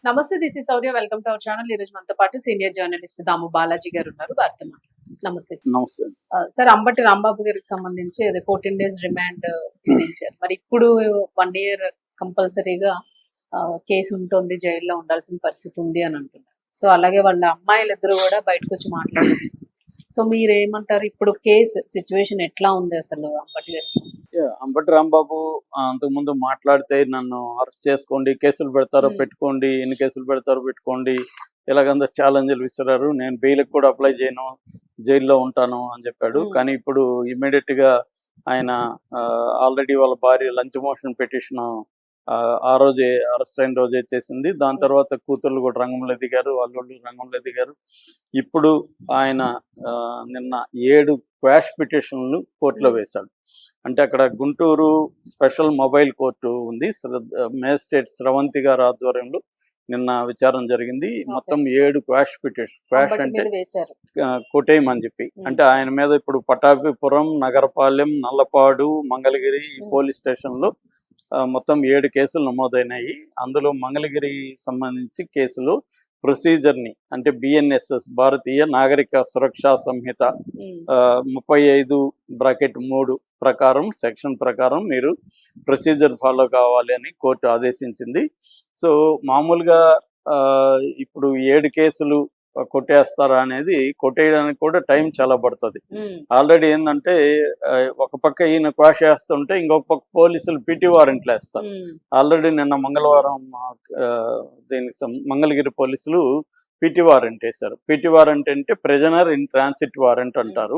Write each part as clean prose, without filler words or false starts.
నమస్తే, this is Shaurya. Welcome to our channel. ఈ రోజు మనతో పాటు సీనియర్ జర్నలిస్ట్ దాము బాలాజీ గారు ఉన్నారు. వారితో మాట్లాడదాం. నమస్తే సార్. నమస్తే. సార్, అంబటి రాంబాబు గారికి సంబంధించి అది 14 days రిమాండ్ విధించారు. మరి ఇప్పుడు 1 year కంపల్సరీగా కేసు ఉంటుంది, జైల్లో ఉండాల్సిన పరిస్థితి ఉంది అని అంటున్నారు. సో అలాగే వాళ్ళ అమ్మాయిలు ఇద్దరు కూడా బయటకు వచ్చి మాట్లాడారు. సో మీరేమంటారు, ఇప్పుడు కేసు సిచ్యువేషన్ ఎట్లా ఉంది అసలు అంబటి గారికి? అంబటి రాంబాబు అంతకుముందు మాట్లాడితే నన్ను అరెస్ట్ చేసుకోండి, కేసులు పెడతారో పెట్టుకోండి, ఎన్ని కేసులు పెడతారో పెట్టుకోండి, ఇలాగంతా ఛాలెంజ్లు విసిరారు. నేను బెయిల్కి కూడా అప్లై చేయను, జైల్లో ఉంటాను అని చెప్పాడు. కానీ ఇప్పుడు ఇమీడియట్ గా ఆయన ఆల్రెడీ వాళ్ళ భార్య లంచ్ మోషన్ పిటిషన్ ఆ రోజే అరెస్ట్ అయిన రోజే చేసింది. దాని తర్వాత కూతుర్లు కూడా రంగంలో దిగారు, అల్లుళ్ళు రంగంలో దిగారు. ఇప్పుడు ఆయన నిన్న 7 క్వాష్ పిటిషన్లు కోర్టులో వేశాడు. అంటే అక్కడ గుంటూరు స్పెషల్ మొబైల్ కోర్టు ఉంది, మేజిస్ట్రేట్ స్రవంతి గారి ఆధ్వర్యంలో నిన్న విచారణ జరిగింది. మొత్తం 7 క్వాష్ పిటిషన్. క్వాష్ అంటే కొటేయం అని చెప్పి, అంటే ఆయన మీద ఇప్పుడు పటాభిపురం, నగరపాలెం, నల్లపాడు, మంగళగిరి ఈ పోలీస్ స్టేషన్లో మొత్తం 7 కేసులు నమోదైనాయి. అందులో మంగళగిరి సంబంధించి కేసులు ప్రొసీజర్ని అంటే BNSS భారతీయ నాగరిక సురక్షా సంహిత 35(3) ప్రకారం, సెక్షన్ ప్రకారం మీరు ప్రొసీజర్ ఫాలో కావాలి అని కోర్టు ఆదేశించింది. సో మామూలుగా ఇప్పుడు 7 కేసులు కొట్టేస్తారా అనేది, కొట్టేయడానికి కూడా టైం చాలా పడుతుంది. ఆల్రెడీ ఏంటంటే ఒక పక్క ఈయన క్వాష్ వేస్తుంటే ఇంకొక పక్క పోలీసులు PT వారెంట్లు వేస్తారు. ఆల్రెడీ నిన్న మంగళవారం మంగళగిరి పోలీసులు PT వారెంట్ వేశారు. PT వారెంట్ అంటే ప్రిజనర్ ఇన్ ట్రాన్సిట్ వారెంట్ అంటారు.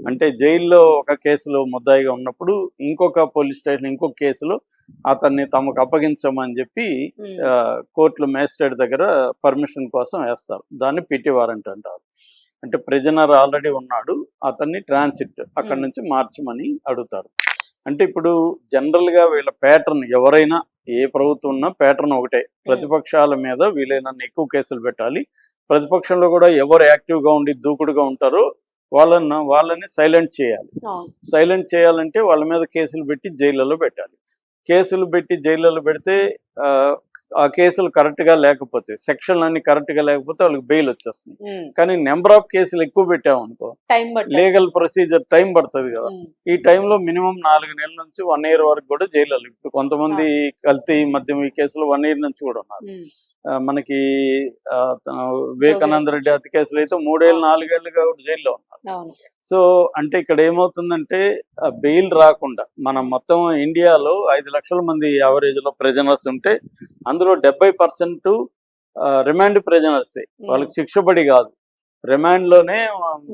అంటే జైల్లో ఒక కేసులో ముద్దాయిగా ఉన్నప్పుడు ఇంకొక పోలీస్ స్టేషన్ ఇంకొక కేసులో అతన్ని తమకు అప్పగించమని చెప్పి కోర్టులో మేజిస్ట్రేట్ దగ్గర పర్మిషన్ కోసం వేస్తారు. దాన్ని PT వారెంట్ అంటారు. అంటే ప్రిజనర్ ఆల్రెడీ ఉన్నాడు, అతన్ని ట్రాన్సిట్ అక్కడి నుంచి మార్చమని అడుగుతారు. అంటే ఇప్పుడు జనరల్గా వీళ్ళ ప్యాటర్న్, ఎవరైనా ఏ ప్రభుత్వం ఉన్నా ప్యాటర్న్ ఒకటే, ప్రతిపక్షాల మీద వీలైనన్ని ఎక్కువ కేసులు పెట్టాలి, ప్రతిపక్షంలో కూడా ఎవరు యాక్టివ్గా ఉండి దూకుడుగా ఉంటారో వాళ్ళని సైలెంట్ చేయాలి. సైలెంట్ చేయాలంటే వాళ్ళ మీద కేసులు పెట్టి జైళ్ళలో పెట్టాలి. కేసులు పెట్టి జైళ్ళలో పెడితే ఆ కేసులు కరెక్ట్గా లేకపోతే, సెక్షన్లు అన్ని కరెక్ట్గా లేకపోతే వాళ్ళకి బెయిల్ వచ్చేస్తుంది. కానీ నెంబర్ ఆఫ్ కేసులు ఎక్కువ పెట్టామనుకో, లీగల్ ప్రొసీజర్ టైం పడుతుంది కదా. ఈ టైంలో మినిమం 4 నెలల నుంచి 1 year వరకు కూడా జైలు. ఇప్పుడు కొంతమంది కల్తీ మద్యం ఈ కేసులో 1 year నుంచి కూడా ఉన్నారు. మనకి వివేకానంద రెడ్డి హత్య కేసులు అయితే 3 ఏళ్ళు 4 ఏళ్ళుగా కూడా జైల్లో ఉన్నారు. సో అంటే ఇక్కడ ఏమవుతుందంటే బెయిల్ రాకుండా, మనం మొత్తం ఇండియాలో 5 లక్షల మంది యావరేజ్ లో ప్రిజనర్స్ ఉంటే అందులో 70% రిమాండ్ ప్రిజనర్సే. వాళ్ళకి శిక్ష పడి కాదు, రిమాండ్ లోనే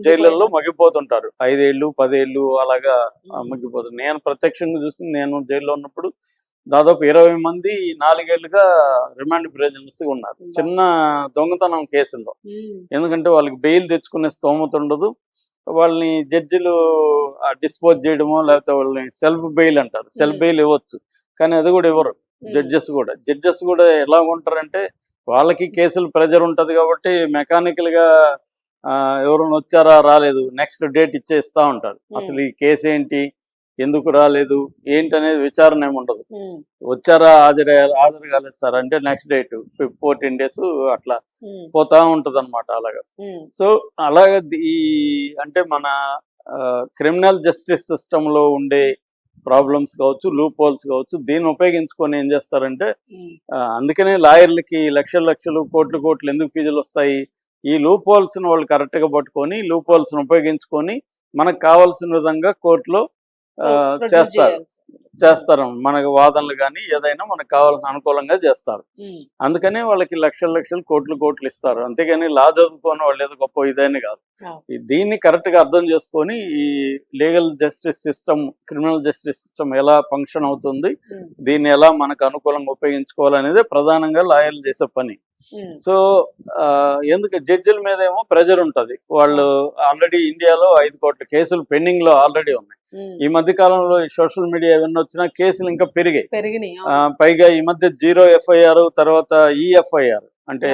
జైళ్ళల్లో మగ్గిపోతుంటారు. 5 ఏళ్ళు 10 ఏళ్ళు అలాగా మగ్గిపోతారు. నేను ప్రత్యక్షంగా చూసి, నేను జైల్లో ఉన్నప్పుడు దాదాపు 20 మంది 4 ఏళ్ళుగా రిమాండ్ ప్రిజనర్స్ ఉన్నారు, చిన్న దొంగతనం కేసుల్లో. ఎందుకంటే వాళ్ళకి బెయిల్ తెచ్చుకునే స్తోమత ఉండదు. వాళ్ళని జడ్జిలు డిస్పోజ్ చేయడమో, లేకపోతే వాళ్ళని సెల్ఫ్ బెయిల్ అంటారు, సెల్ఫ్ బెయిల్ ఇవ్వచ్చు, కానీ అది కూడా ఇవ్వరు. జడ్జెస్ కూడా ఎలా ఉంటారంటే, వాళ్ళకి కేసులు ప్రెజర్ ఉంటుంది కాబట్టి మెకానికల్ గా ఎవరైనా వచ్చారా రాలేదు నెక్స్ట్ డేట్ ఇచ్చేస్తా ఉంటారు. అసలు ఈ కేసు ఏంటి, ఎందుకు రాలేదు ఏంటి అనేది విచారణ ఏమి ఉండదు. వచ్చారా, హాజరు కాలేదు సార్ అంటే నెక్స్ట్ డేట్ 14 days అట్లా పోతా ఉంటది అనమాట. అలాగా సో అలాగే అంటే మన క్రిమినల్ జస్టిస్ సిస్టమ్ లో ఉండే ప్రాబ్లమ్స్ కావచ్చు, లూప్ హోల్స్ కావచ్చు, దీన్ని ఉపయోగించుకొని ఏం చేస్తారంటే, అందుకనే లాయర్లకి లక్షలు కోట్లు ఎందుకు ఫీజులు వస్తాయి, ఈ లూప్ హోల్స్ ని వాళ్ళు కరెక్ట్ గా పట్టుకొని లూప్ హోల్స్ ని ఉపయోగించుకొని మనకు కావాల్సిన విధంగా కోర్టులో చేస్తారు. మనకు వాదనలు కానీ ఏదైనా మనకు కావాల్సిన అనుకూలంగా చేస్తారు. అందుకనే వాళ్ళకి లక్షలు కోట్లు ఇస్తారు. అంతేగాని లా చదువుకోని వాళ్ళు ఏదో గొప్ప ఇదైనా కాదు. దీన్ని కరెక్ట్ గా అర్థం చేసుకొని ఈ legal justice system, criminal justice system ఎలా ఫంక్షన్ అవుతుంది, దీన్ని ఎలా మనకు అనుకూలంగా ఉపయోగించుకోవాలనేది ప్రధానంగా లాయర్లు చేసే పని. సో ఎందుకు జడ్జిల మీద ఏమో ప్రెజర్ ఉంటది. వాళ్ళు ఆల్రెడీ ఇండియాలో 5 కోట్ల కేసులు పెండింగ్ లో ఆల్రెడీ ఉన్నాయి. ఈ మధ్య కాలంలో సోషల్ మీడియా ఏమన్నా వచ్చినా కేసులు ఇంకా పెరిగాయి. పైగా ఈ మధ్య 0 FIR తర్వాత EFIR, అంటే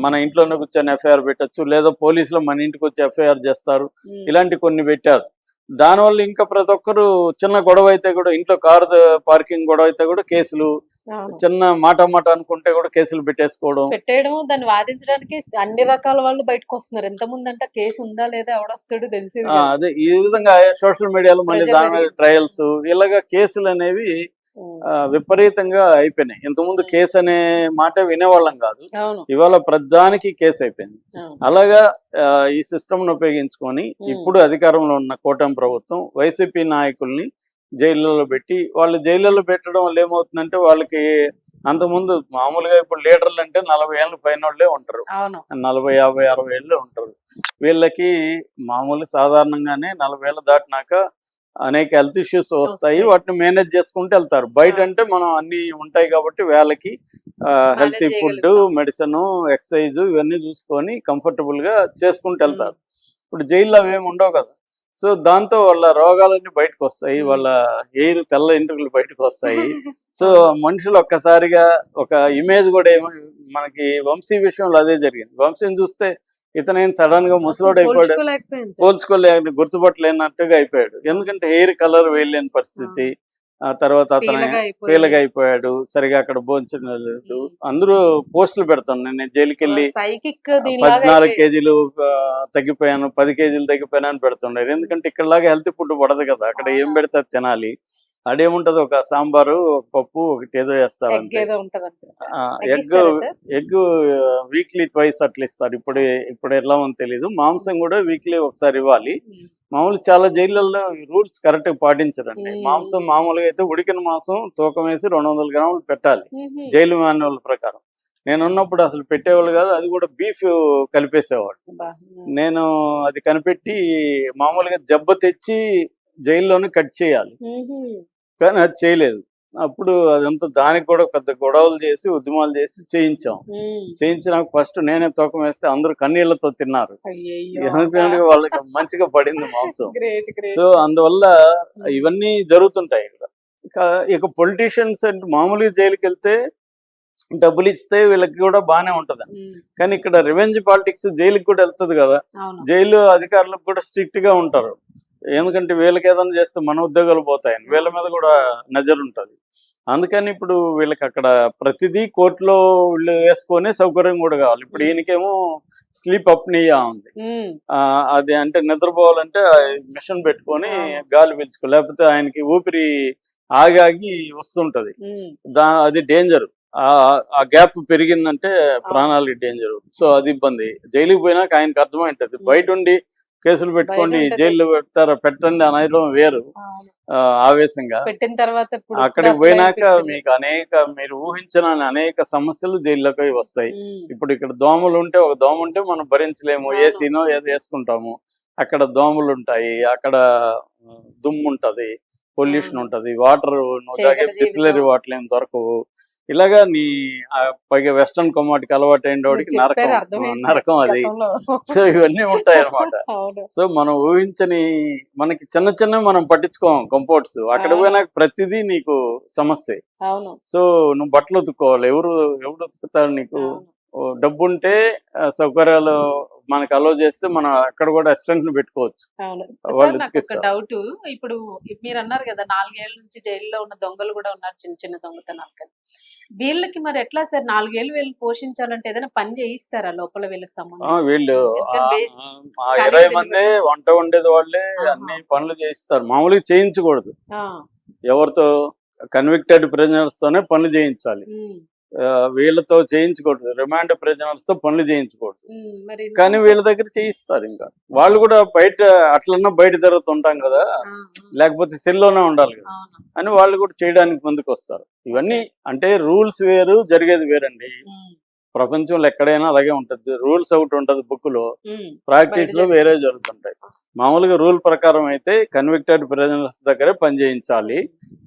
మన ఇంట్లోనే కూర్చొని FIR పెట్టచ్చు, లేదా పోలీసులు మన ఇంటికి వచ్చి FIR చేస్తారు. ఇలాంటి కొన్ని పెట్టారు. దానివల్ల ఇంకా ప్రతి ఒక్కరు చిన్న గొడవ అయితే కూడా, ఇంట్లో కారు పార్కింగ్ గొడవ అయితే కూడా కేసులు, అవును. చిన్న మాట అనుకుంటే కూడా కేసులు పెట్టేసుకోవడం. పెట్టేయడం, దాన్ని వాదించడానికి అన్ని రకాల వాళ్ళు బయటకు వస్తున్నారు. ఎంతమంది అంటే కేసు ఉందా లేదా, ఎవడొస్తాడు తెలిసేది కాదు. అదే ఈ విధంగా సోషల్ మీడియాలో మళ్ళీ Pressure దాని మీద పెరిగింది. ట్రయల్స్, ఇలాగా కేసులు అనేవి ఉమ్. విపరీతంగా అయిపోయినాయి. ఇంతకుముందు కేసు అనే మాట వినేవాళ్ళం కాదు, అవును. ఇవాళ ప్రతిదానికి కేసు అయిపోయింది. అవును. అలాగా ఈ సిస్టమ్ ను ఉపయోగించుకొని ఇప్పుడు అధికారంలో ఉన్న కూటమి ప్రభుత్వం వైసీపీ నాయకుల్ని జైళ్ళలో పెట్టి, వాళ్ళు జైళ్ళలో పెట్టడం వల్ల ఏమవుతుందంటే, వాళ్ళకి అంతకుముందు మామూలుగా ఇప్పుడు లీడర్లు అంటే 40 ఏళ్ళ పైన వాళ్ళే ఉంటారు, అవును. 40, 50, 60 ఏళ్ళే ఉంటారు. వీళ్ళకి మామూలు సాధారణంగానే 40 ఏళ్ళు దాటినాక అనేక హెల్త్ ఇష్యూస్ వస్తాయి, వాటిని మేనేజ్ చేసుకుంటూ వెళ్తారు. బయట అంటే మనం అన్ని ఉంటాయి కాబట్టి వాళ్ళకి హెల్తీ Manage ఫుడ్, చేయగలుగుతాం. మెడిసిన్, ఎక్సర్సైజ్ ఇవన్నీ చూసుకొని కంఫర్టబుల్ గా చేసుకుంటూ వెళ్తారు. ఇప్పుడు జైల్లో అవేమి ఉండవు కదా. సో దాంతో వాళ్ళ రోగాలన్నీ బయటకు వస్తాయి, వాళ్ళ ఎయిర్ తెల్ల ఇంటికలు బయటకు వస్తాయి. సో మనుషులు ఒక్కసారిగా ఒక ఇమేజ్ కూడా ఏమో, మనకి వంశీ విషయంలో అదే జరిగింది. వంశీని చూస్తే ఇతనేం సడన్ గా ముసలోడు అయిపోయాడు, పోల్చుకోలేకపోయాను సార్. పోల్చుకోలేని, గుర్తుపట్టలేనట్టుగా అయిపోయాడు. ఎందుకంటే హెయిర్ కలర్ వేయలేని పరిస్థితి. ఆ తర్వాత అతను పీలగా అయిపోయి. పీలగా అయిపోయాడు, సరిగా అక్కడ భోంచలేదు. అందరూ పోస్టులు పెడతాను, నేను జైలుకి వెళ్ళి సైకిక్ 14 కేజీలు తగ్గిపోయాను, 10 కేజీలు తగ్గిపోయాను అని పెడుతున్నారు. ఎందుకంటే ఇక్కడలాగా హెల్తీ ఫుడ్ పడదు కదా, అక్కడ ఏం పెడితే అది తినాలి. అదేముంటది, ఒక సాంబారు, ఒక పప్పు, ఒకటి ఏదో వేస్తారు అంతే. ఏదో ఉంటదంటే ఎగ్ వీక్లీ ట్వైస్ అట్లా ఇస్తారు. ఇప్పుడు ఎలా ఉందో తెలీదు. మాంసం కూడా వీక్లీ ఒకసారి ఇవ్వాలి. మామూలు చాలా జైళ్ళల్లో రూల్స్ కరెక్ట్ గా పాటించరండి. మాంసం మామూలుగా అయితే ఉడికిన మాంసం తూకం వేసి 200 గ్రాములు పెట్టాలి జైలు మాన్యువల్ ప్రకారం. నేను ఉన్నప్పుడు అసలు పెట్టేవాళ్ళు కాదు, అది కూడా బీఫ్ కలిపేసేవాడు. నేను అది కనిపెట్టి మామూలుగా జబ్బ తెచ్చి జైల్లోనే కట్ చేయాలి, కానీ అది చేయలేదు. అప్పుడు అదంతా దానికి కూడా పెద్ద గొడవలు చేసి, ఉద్యమాలు చేసి చేయించినాక ఫస్ట్ నేనే తూకం వేస్తే అందరూ కన్నీళ్లతో తిన్నారు, ఎందుకంటే వాళ్ళకి మంచిగా పడింది మాంసం. సో అందువల్ల ఇవన్నీ జరుగుతుంటాయి ఇక్కడ. ఇక పొలిటీషియన్స్ అంటే మామూలుగా జైలుకి వెళ్తే డబ్బులు ఇస్తే వీళ్ళకి కూడా బాగానే ఉంటది, కానీ ఇక్కడ రివెంజ్ పాలిటిక్స్ జైలుకి కూడా వెళ్తుంది కదా. జైలు అధికారులకు కూడా స్ట్రిక్ట్ గా ఉంటారు, ఎందుకంటే వీళ్ళకి ఏదైనా చేస్తే మన ఉద్యోగాలు పోతాయని వీళ్ళ మీద కూడా నజర్ ఉంటుంది. అందుకని ఇప్పుడు వీళ్ళకి అక్కడ ప్రతిదీ కోర్టులో వీళ్ళు వేసుకునే సౌకర్యం కూడా కావాలి. ఇప్పుడు ఈయనకేమో స్లీప్ అప్నియా ఉంది, అది అంటే నిద్రపోవాలంటే మిషన్ పెట్టుకొని గాలి పీల్చుకో, లేకపోతే ఆయనకి ఊపిరి ఆగి వస్తుంటది, అది డేంజర్. ఆ గ్యాప్ పెరిగిందంటే ప్రాణాలకి డేంజర్. సో అది ఇబ్బంది. జైలుకి పోయినాక ఆయనకు అర్థమైంటది. బయట ఉండి కేసులు పెట్టుకోండి, జైల్లో పెట్టండి అనడం వేరు ఆవేశంగా. పెట్టిన తర్వాత అక్కడికి పోయినాక మీకు మీరు ఊహించిన అనేక సమస్యలు జైల్లోకి వస్తాయి. ఇప్పుడు ఇక్కడ దోమలు ఉంటే, ఒక దోమ ఉంటే మనం భరించలేము, ఏసీనో ఏదో వేసుకుంటాము. అక్కడ దోమలు ఉంటాయి, అక్కడ దుమ్ము ఉంటది, పొల్యూషన్ ఉంటది, వాటర్ నువ్వు తాగే బిస్లరీ వాటర్ ఏం దొరకవు. ఇలాగా నీ పైగా వెస్టర్న్ కమాటికి అలవాటు అయినోడికి నరకం అది. సో ఇవన్నీ ఉంటాయి అన్నమాట. సో మనం ఊహించని, మనకి చిన్న చిన్న మనం పట్టించుకోం కంఫర్ట్స్, అక్కడ పోయినాక ప్రతిదీ నీకు సమస్య. సో నువ్వు బట్టలు ఉతుక్కోవాలి, ఎవరు ఉతుకుతారు నీకు? డబ్బు ఉంటే సౌకర్యాలు మనకు అలో చేస్తే మనం అక్కడ కూడా అసిస్టెంట్ ని పెట్టుకోవచ్చు. డౌట్, ఇప్పుడు మీరు అన్నారు కదా 4 ఏళ్ల నుంచి జైల్లో ఉన్న దొంగలు కూడా ఉన్నారు, చిన్న చిన్న దొంగతనాలు. కానీ వీళ్ళకి మరి ఎట్లా సార్ 4 ఏళ్ళు వీళ్ళు పోషించాలంటే ఏదైనా పని చేయిస్తారా లోపల వీళ్ళకి సంబంధించి? వీళ్ళు 20 మంది వంట వండేది వాళ్ళే, అన్ని పనులు చేయిస్తారు. మామూలుగా చేయించకూడదు, ఎవరితో కన్విక్టెడ్ ప్రిజనర్స్ తోనే పనులు చేయించాలి, వీళ్ళతో చేయించకూడదు. రిమాండ్ ప్రిజనర్స్ తో పనులు చేయించకూడదు, కానీ వీళ్ళ దగ్గర చేయిస్తారు. ఇంకా వాళ్ళు కూడా బయట అట్లన్నా బయట తిరుగుతుంటాం కదా, లేకపోతే సెల్లోనే ఉండాలి కదా అని వాళ్ళు కూడా చేయడానికి ముందుకు వస్తారు. ఇవన్నీ అంటే రూల్స్ వేరు, జరిగేది వేరండి. ప్రపంచంలో ఎక్కడైనా అలాగే ఉంటుంది. రూల్స్ ఒకటి ఉంటుంది బుక్ లో, ప్రాక్టీస్ లో వేరే జరుగుతుంటాయి. మామూలుగా రూల్ ప్రకారం అయితే కన్విక్టెడ్ ప్రిజనర్స్ దగ్గరే పని చేయించాలి,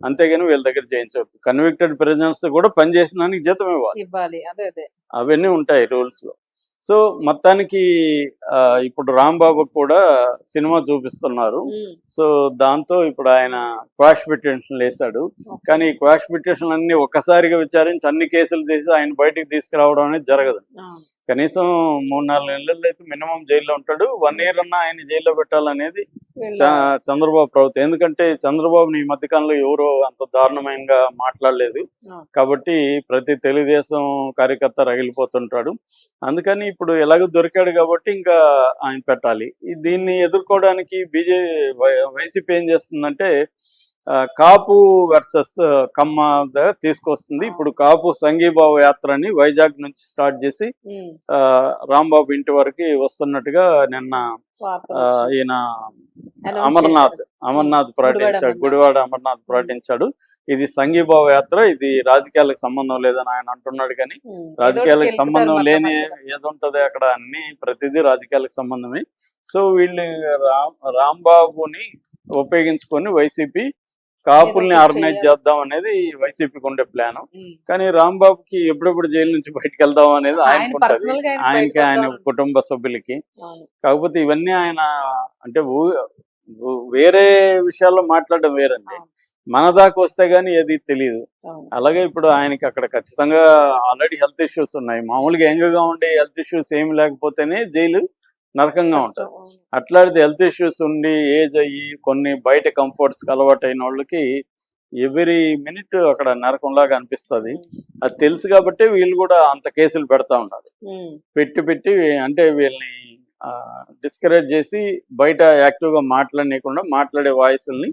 అంతేగాని వీళ్ళ దగ్గర చేయించవద్దు. కన్విక్టెడ్ ప్రిజనర్స్ కూడా పని చేసిన దానికి జీతం ఇవ్వాలి, అవన్నీ ఉంటాయి రూల్స్ లో. సో మొత్తానికి ఇప్పుడు రాంబాబు కూడా సినిమా చూపిస్తున్నారు. సో దాంతో ఇప్పుడు ఆయన క్వాష్ పిటిషన్లు వేశాడు. కానీ ఈ క్వాష్ పిటిషన్లు అన్ని ఒక్కసారిగా విచారించి అన్ని కేసులు తీసి ఆయన బయటికి తీసుకురావడం అనేది జరగదు. కనీసం 3-4 నెలలు అయితే మినిమం జైల్లో ఉంటాడు. 1 year అన్నా ఆయన జైల్లో పెట్టాలనేది చంద్రబాబు ప్రభుత్వం. ఎందుకంటే చంద్రబాబుని ఈ మధ్యకాలంలో ఎవరో అంత దారుణంగా మాట్లాడలేదు కాబట్టి ప్రతి తెలుగుదేశం కార్యకర్త రగిలిపోతుంటాడు. అందుకని ఇప్పుడు ఎలాగో దొరికాడు కాబట్టి ఇంకా ఆయన పెట్టాలి. దీన్ని ఎదుర్కోవడానికి వైసీపీ ఏం చేస్తుందంటే కాపు వర్సెస్ కమ్మ తీసుకొస్తుంది. ఇప్పుడు కాపు సంఘీభావ యాత్రని వైజాగ్ నుంచి స్టార్ట్ చేసి రాంబాబు ఇంటి వరకు వస్తున్నట్టుగా నిన్న ఈయన అమర్నాథ్ ప్రకటించాడు. గుడివాడ అమర్నాథ్ ప్రకటించాడు. ఇది సంఘీభావ యాత్ర, ఇది రాజకీయాలకు సంబంధం లేదని ఆయన అంటున్నాడు. కానీ రాజకీయాలకు సంబంధం లేని ఏదుంటది అక్కడ, అన్ని ప్రతిదీ రాజకీయాలకు సంబంధమే. సో వీళ్ళు రాంబాబుని ఉపయోగించుకొని వైసీపీ కాపుల్ని ఆర్గనైజ్ చేద్దాం అనేది వైసీపీకి ఉండే ప్లాన్. కానీ రాంబాబుకి ఎప్పుడెప్పుడు జైలు నుంచి బయటకు వెళ్దాం అనేది ఆయనకు ఉంటది, ఆయనకి ఆయన కుటుంబ సభ్యులకి. కాకపోతే ఇవన్నీ ఆయన అంటే వేరే విషయాల్లో మాట్లాడడం వేరండి, మన దాకా వస్తే గానీ ఏది తెలియదు. అలాగే ఇప్పుడు ఆయనకి అక్కడ ఖచ్చితంగా ఆల్రెడీ హెల్త్ ఇష్యూస్ ఉన్నాయి. మామూలుగా యంగ్గా ఉండే హెల్త్ ఇష్యూస్ ఏమి లేకపోతేనే జైలు నరకంగా ఉంటుంది. అట్లాంటిది హెల్త్ ఇష్యూస్ ఉండి ఏజ్ అయ్యి కొన్ని బయట కంఫర్ట్స్కి అలవాటు అయిన వాళ్ళకి ఎవ్రీ మినిట్ అక్కడ నరకంలాగా అనిపిస్తుంది. అది తెలుసు కాబట్టి వీళ్ళు కూడా అంత కేసులు పెడతా ఉన్నారు. పెట్టి అంటే వీళ్ళని డిస్కరేజ్ చేసి బయట యాక్టివ్గా మాట్లాడనీయకుండా మాట్లాడే వాయిస్ని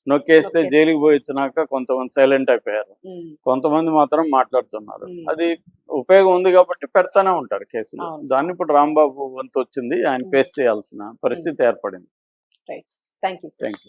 నొక్కేస్తే జైలుకి పోయి వచ్చినాక కొంతమంది సైలెంట్ అయిపోయారు, కొంతమంది మాత్రం మాట్లాడుతున్నారు. అది ఉపయోగం ఉంది కాబట్టి పెడతానే ఉంటారు కేసులు. దాన్ని ఇప్పుడు రాంబాబు వంతు వచ్చింది, ఆయన ఫేస్ చేయాల్సిన పరిస్థితి ఏర్పడింది. Thank you.